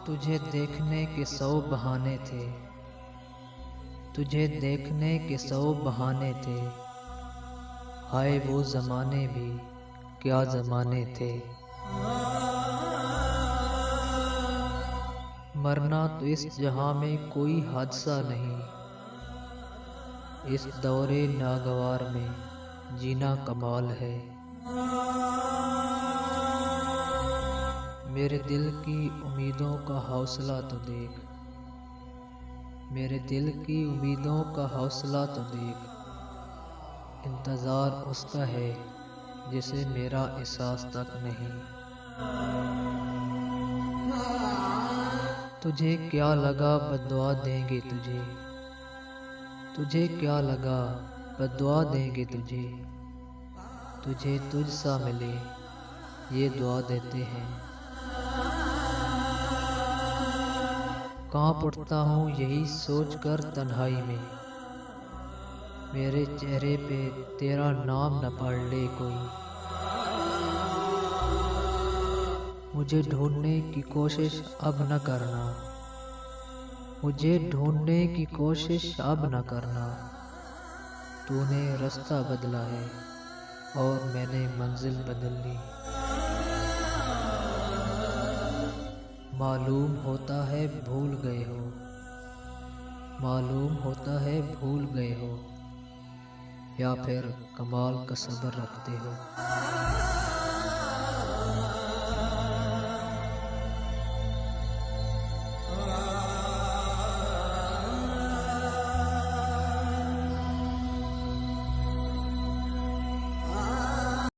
तुझे देखने के 100 बहाने थे, तुझे देखने के 100 बहाने थे। हाय वो ज़माने भी क्या ज़माने थे। मरना तो इस जहां में कोई हादसा नहीं, इस दौरे नागवार में जीना कमाल है। मेरे दिल की उम्मीदों का हौसला तो देख, मेरे दिल की उम्मीदों का हौसला तो देख। इंतज़ार उसका है जिसे मेरा एहसास तक नहीं। तुझे क्या लगा बद्दुआ देंगे तुझे, तुझे क्या लगा बद्दुआ देंगे तुझे। तुझे तुझ सा मिले ये दुआ देते हैं। कांप उठता हूँ यही सोचकर तन्हाई में, मेरे चेहरे पे तेरा नाम न पढ़ ले कोई। मुझे ढूंढने की कोशिश अब न करना, मुझे ढूंढने की कोशिश अब न करना। तूने रास्ता बदला है और मैंने मंजिल बदल ली। मालूम होता है भूल गए हो, मालूम होता है भूल गए हो, या फिर कमाल का सब्र रखते हो।